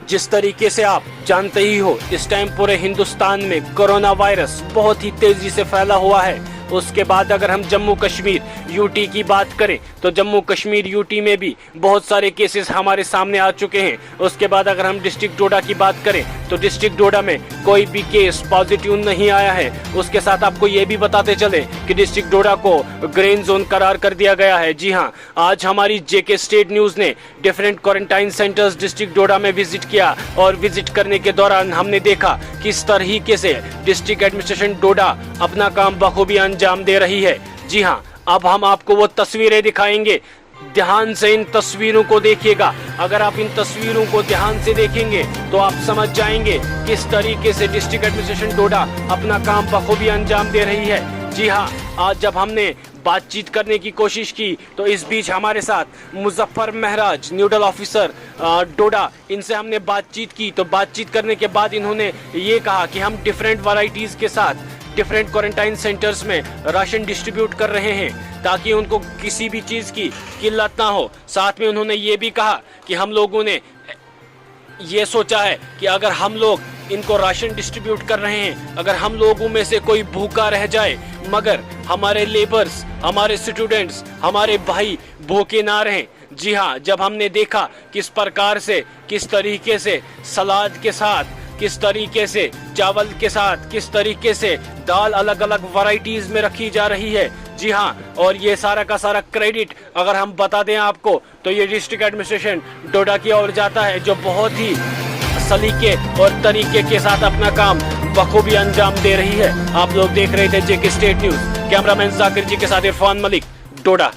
जिस तरीके से आप जानते ही हो इस टाइम पूरे हिंदुस्तान में कोरोना वायरस बहुत ही तेजी से फैला हुआ है। उसके बाद अगर हम जम्मू कश्मीर यूटी की बात करें तो जम्मू कश्मीर यूटी में भी बहुत सारे केसेस हमारे सामने आ चुके हैं। उसके बाद अगर हम डिस्ट्रिक्ट डोडा की बात करें तो डिस्ट्रिक्ट डोडा में कोई भी केस पॉजिटिव नहीं आया है। उसके साथ आपको ये भी बताते चले कि डिस्ट्रिक्ट डोडा को ग्रीन जोन करार कर दिया गया है। जी हाँ, आज हमारी जेके स्टेट न्यूज ने डिफरेंट क्वारंटाइन सेंटर्स डिस्ट्रिक्ट डोडा में विजिट किया और विजिट करने के दौरान हमने देखा कि इस तरीके से डिस्ट्रिक्ट एडमिनिस्ट्रेशन डोडा अपना काम बखूबी अंजाम दे रही है। जी हाँ, अब हम आपको वो तस्वीरें दिखाएंगे, ध्यान से इन तस्वीरों को देखिएगा। अगर आप इन तस्वीरों को ध्यान से देखेंगे तो आप समझ जाएंगे किस तरीके से डिस्ट्रिक्ट एडमिनिस्ट्रेशन डोडा अपना काम बखूबी अंजाम दे रही है। जी हाँ, आज जब हमने बातचीत करने की कोशिश की तो इस बीच हमारे साथ मुजफ्फर महराज न्यूडल ऑफिसर डोडा, इनसे हमने बातचीत की। तो बातचीत करने के बाद इन्होंने ये कहा कि हम डिफरेंट वैरायटीज के साथ डिफरेंट क्वारंटाइन सेंटर्स में राशन डिस्ट्रीब्यूट कर रहे हैं ताकि उनको किसी भी चीज़ की किल्लत ना हो। साथ में उन्होंने ये भी कहा कि हम लोगों ने ये सोचा है कि अगर हम लोग इनको राशन डिस्ट्रीब्यूट कर रहे हैं, अगर हम लोगों में से कोई भूखा रह जाए मगर हमारे लेबर्स, हमारे स्टूडेंट्स, हमारे भाई भूखे ना रहें। जी हाँ, जब हमने देखा किस प्रकार से, किस तरीके से सलाद के साथ, किस तरीके से चावल के साथ, किस तरीके से दाल अलग अलग वैरायटीज में रखी जा रही है। जी हाँ, और ये सारा का सारा क्रेडिट अगर हम बता दें आपको तो ये डिस्ट्रिक्ट एडमिनिस्ट्रेशन डोडा की ओर जाता है, जो बहुत ही सलीके और तरीके के साथ अपना काम बखूबी अंजाम दे रही है। आप लोग देख रहे थे जेके स्टेट न्यूज, कैमरामैन जाकिर जी के साथ इरफान मलिक, डोडा।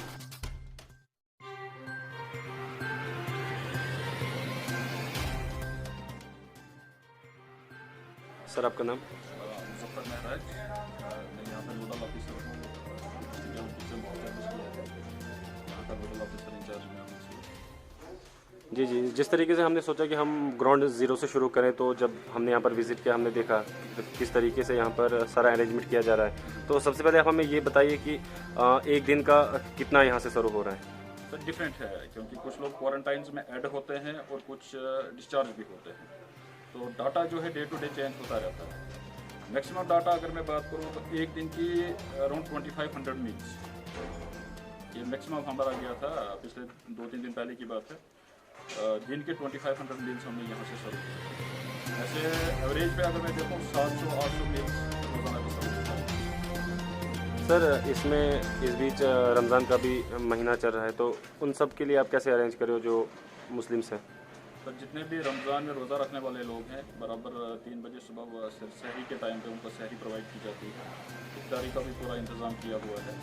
सर, आपका नाम? मुजफ्फर महराज, मैं यहाँ पर नोडल ऑफिसर हूँ। यहाँ का नोडल ऑफिसर इंचार्ज में हूँ। जी जी, जिस तरीके से हमने सोचा कि हम ग्राउंड ज़ीरो से शुरू करें, तो जब हमने यहाँ पर विज़िट किया हमने देखा किस तरीके से यहाँ पर सारा अरेंजमेंट किया जा रहा है। तो सबसे पहले आप हमें ये बताइए कि एक दिन का कितना यहाँ से शुरू हो रहा है? सर, डिफरेंट है क्योंकि कुछ लोग क्वारंटाइन में ऐड होते हैं और कुछ डिस्चार्ज भी होते हैं। तो डाटा जो है डे टू डे चेंज होता रहता है। मैक्सिमम डाटा अगर मैं बात करूँ तो एक दिन की अराउंड 2500 मील्स, ये मैक्सिमम हमारा गया था। पिछले 2-3 दिन पहले की बात है। दिन के 2500 मील्स हमने यहाँ से सर्व किए। ऐसे एवरेज पे अगर मैं देखूँ 700-800 मील्स रोजाना को सर्व होता है। सर, इसमें इस बीच रमज़ान का भी महीना चल रहा है, तो उन सब के लिए आप कैसे अरेंज कर रहे हो जो मुस्लिम्स हैं? तो जितने भी रमज़ान में रोज़ा रखने वाले लोग हैं, बराबर 3 बजे सुबह सहरी के टाइम पे उनको सहरी प्रोवाइड की जाती है। इफ्तारी का भी पूरा इंतज़ाम किया हुआ है।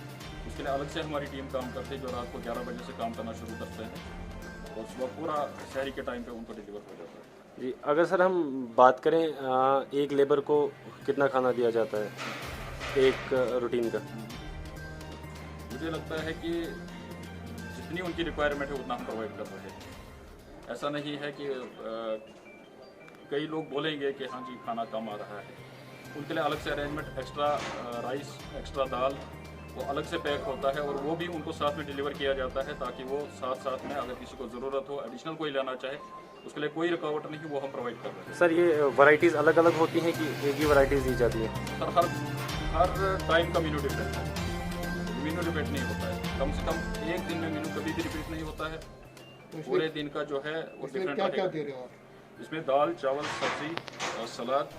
उसके लिए अलग से हमारी टीम काम करती है जो रात को 11 बजे से काम करना शुरू करते हैं और सुबह पूरा सहरी के टाइम पे उनको डिलीवर हो जाता है। जी, अगर सर हम बात करें एक लेबर को कितना खाना दिया जाता है एक रूटीन का? मुझे लगता है कि जितनी उनकी रिक्वायरमेंट है उतना हम प्रोवाइड कर रहे हैं। ऐसा नहीं है कि कई लोग बोलेंगे कि हाँ जी खाना कम आ रहा है, उनके लिए अलग से अरेंजमेंट, एक्स्ट्रा राइस, एक्स्ट्रा दाल वो अलग से पैक होता है और वो भी उनको साथ में डिलीवर किया जाता है ताकि वो साथ में अगर किसी को ज़रूरत हो, एडिशनल कोई लेना चाहे, उसके लिए कोई रुकावट नहीं, वो हम प्रोवाइड कर रहे हैं। सर, ये वैरायटीज़ अलग अलग होती हैं कि एक ही वैरायटीज़ दी जाती है? सर, हर टाइम का मेनू डिफरेंट है, मेनू रिपीट नहीं होता है। कम से कम एक दिन में मेनू कभी भी रिपीट नहीं होता है। पूरे दिन का जो है वो डिफरेंट क्या क्या दे रहे हो आप? इसमें दाल, चावल, सब्जी, सलाद,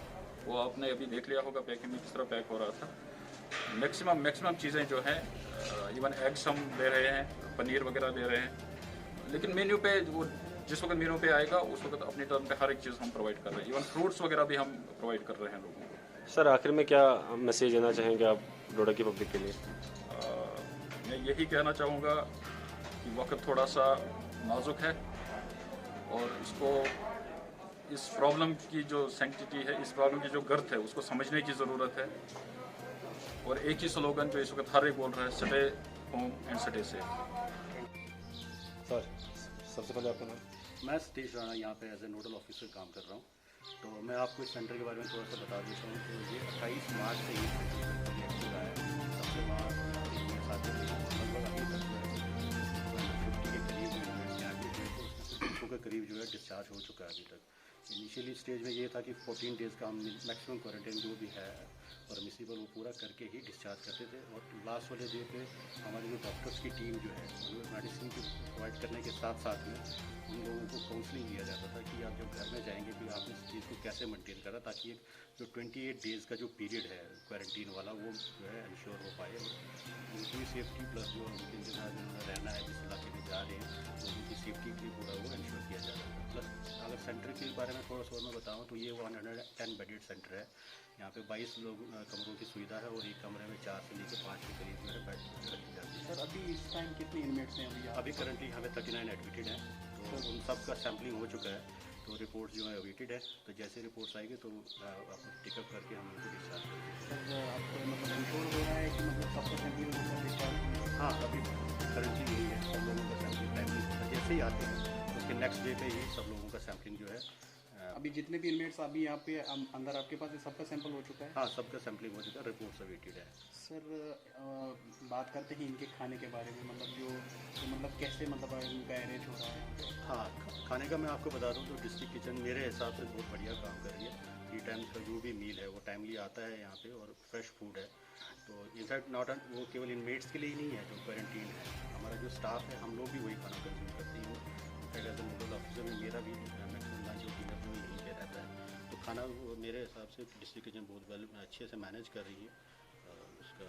वो आपने अभी देख लिया होगा पैकिंग में किस तरह पैक हो रहा था। मैक्सिमम चीज़ें जो हैं, इवन एग्स हम दे रहे हैं, पनीर वगैरह दे रहे हैं। लेकिन मेन्यू पे वो जिस वक्त मेन्यू पे आएगा उस वक्त अपनी टर्न पे हर एक चीज़ हम प्रोवाइड कर रहे हैं। इवन फ्रूट्स वगैरह भी हम प्रोवाइड कर रहे हैं लोगों को। सर, आखिर में क्या मैसेज देना चाहेंगे आप डोडा की पब्लिक के लिए? मैं यही कहना चाहूँगा कि वक्त थोड़ा सा नाजुक है और इस प्रॉब्लम की जो सैंक्टिटी है, इस प्रॉब्लम की जो गर्थ है, उसको समझने की ज़रूरत है। और एक ही स्लोगन जो इस वक्त हर एक बोल रहा है, stay home and stay safe. Sir, सबसे पहले आपका नाम? मैं सतीश राणा यहाँ पे एज ए नोडल ऑफिसर काम कर रहा हूँ। तो मैं आपको इस सेंटर के बारे में थोड़ा सा बता देता हूँ। तो ये 28 मार्च से ये सेंटर एक्टिव है। सबसे वहाँ साथ लगभग अभी तक 50 के करीब जो है एडमिट हुए, तो उसमें 200 के करीब जो है डिस्चार्ज हो चुका है अभी तक। इनिशियली स्टेज में ये था कि 14 डेज़ का हम मैक्सिमम क्वारंटाइन जो भी है परमिसिबल वो पूरा करके ही डिस्चार्ज करते थे। और लास्ट वाले डे पे हमारी जो डॉक्टर्स की टीम जो है उन्हें मेडिसिन की प्रोवाइड करने के साथ साथ में उन लोगों को काउंसलिंग दिया जाता था कि आप जब घर में जाएंगे तो आप इस चीज़ को कैसे मेंटेन करा, ताकि एक जो 28 डेज़ का जो पीरियड है क्वारंटीन वाला वो जो है इंश्योर हो पाए। और उनकी सेफ्टी प्लस जो उनके जहाँ रहना है जिस इलाके में जा रहे हैं तो उनकी सेफ्टी के लिए पूरा वो इंश्योर किया जा रहा है। प्लस अगर सेंटर के बारे में थोड़ा सा मैं बताऊँ तो ये 110 बेडेड सेंटर है। यहाँ पे 22 लोग कमरों की सुविधा है और एक कमरे में 4 से लेकर 5 के करीब जो है बेड रखी जाती है। सर अभी इस टाइम कितने इनमेट्स हैं अभी करंटली हमें 39 एडमिटेड हैं, तो उन सब का सैम्पलिंग हो चुका है। तो रिपोर्ट जो है अवेटेड है, तो जैसे रिपोर्ट्स आएगी तो आपको टिकअप करके हम उनको डिस्चार्ज करेंगे। सर आपको मतलब इंश्योर हो रहा है कि मतलब सबका सैंपलिंग होगा डिस्चार्ज? हाँ, अभी करंटली यही है, सब लोगों का सैम्पलिंग टाइमली होता है। जैसे ही आते हैं उसके नेक्स्ट डे पे ही सब लोगों का सैम्पलिंग जो है अभी जितने भी इनमेट्स अभी यहाँ पे अंदर आपके पास है सबका सैंपल हो चुका है? हाँ, सबका सैम्पलिंग हो चुका है, रिपोर्ट्स अवेटेड है। सर बात करते हैं इनके खाने के बारे में, मतलब जो मतलब कैसे मतलब इनका अरेंज हो रहा है? हाँ, खाने का मैं आपको बता दूँ तो डिस्ट्रिक्ट किचन मेरे हिसाब से बहुत बढ़िया काम कर रही है। 3 टाइम्स का जो भी मील है वो टाइमली आता है यहाँ पे और फ्रेश फूड है। तो इनफैक्ट नॉट वो केवल इनमेट्स के लिए ही नहीं है जो क्वारंटीन है, हमारा जो स्टाफ है हम लोग भी वही खाना कंज्यूम करते हैं। In fact as a nodal officer में मेरा भी मैक्सिमम लंच और डिनर जो यहीं पे रहता है। तो खाना मेरे हिसाब से डिस्ट्रिक्ट किचन बहुत अच्छे से मैनेज कर रही है। उसका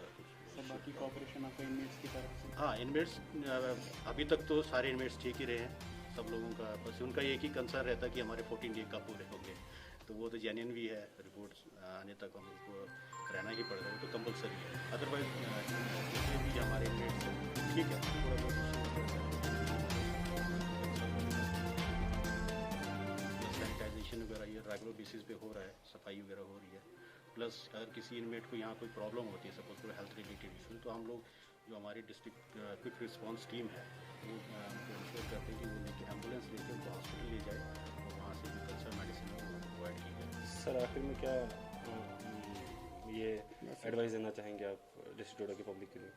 सर बाकी कॉपरेशन आपका इनमेट्स की तरफ से? हाँ, इनमेट्स अभी तक तो सारे इनमेट्स ठीक ही रहे हैं सब लोगों का। बस उनका एक ही कंसर्न रहता है कि हमारे 14 डे कब पूरे होंगे, तो वो तो जेन्युइन भी है। रिपोर्ट्स आने तक हमको रहना ही पड़ेगा, वो तो कंपलसरी है। अदरवाइज जितने भी हमारे इनमेट्स ठीक है, थोड़ा बहुत सैनिटाइजेशन वगैरह ये रेगुलर बेसिस पे हो रहा है, सफाई वगैरह हो रही है। प्लस अगर किसी इनमेट को यहाँ कोई प्रॉब्लम होती है, सपोज कोई हेल्थ रिलेटेड इशू, तो हम लोग जो हमारी डिस्ट्रिक्ट क्विक रिस्पांस टीम है वो इंश्योर करते हैं कि वो लेके एम्बुलेंस लेके उनको हॉस्पिटल ले जाए और वहाँ से जो कंसर्न मेडिसिन है वो प्रोवाइड की जाए। सर आखिर में क्या ये एडवाइस देना चाहेंगे आप डिस्ट्रिक्ट डोडा के पब्लिक के लिए?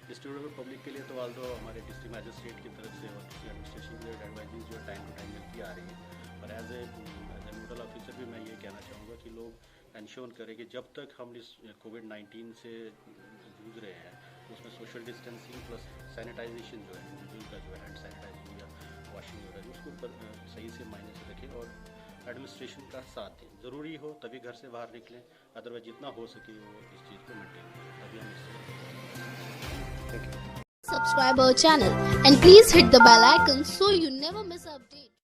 डिस्ट्रिक्ट डोडा पब्लिक के लिए तो ऑल्दो हमारे डिस्ट्रिक्ट मैजिस्ट्रेट की तरफ से और डिस्ट्रिक्ट एडमिनिस्ट्रेशन की एडवाइजेज जो टाइम टू टाइम मिलती आ रही है। और एज ए नोडल ऑफिसर भी मैं ये कहना चाहूँगा कि लोग इंश्योर करें कि जब तक हम इस कोविड-19 से जूझ रहे हैं उसमें सोशल डिस्टेंसिंग प्लस सैनिटाइजेशन जो है इंडिविजुअल का जो है हैंड सैनिटाइजिंग या वॉशिंग वगैरह उसको सही से मायने से रखें और एडमिनिस्ट्रेशन का साथ दें। ज़रूरी हो तभी घर से बाहर निकलें, अदरवाइज जितना हो सके वो इस चीज़ को मेंटेन करें, तभी हम इससे thank you. Subscribe our channel and please hit the bell icon so you never miss an update.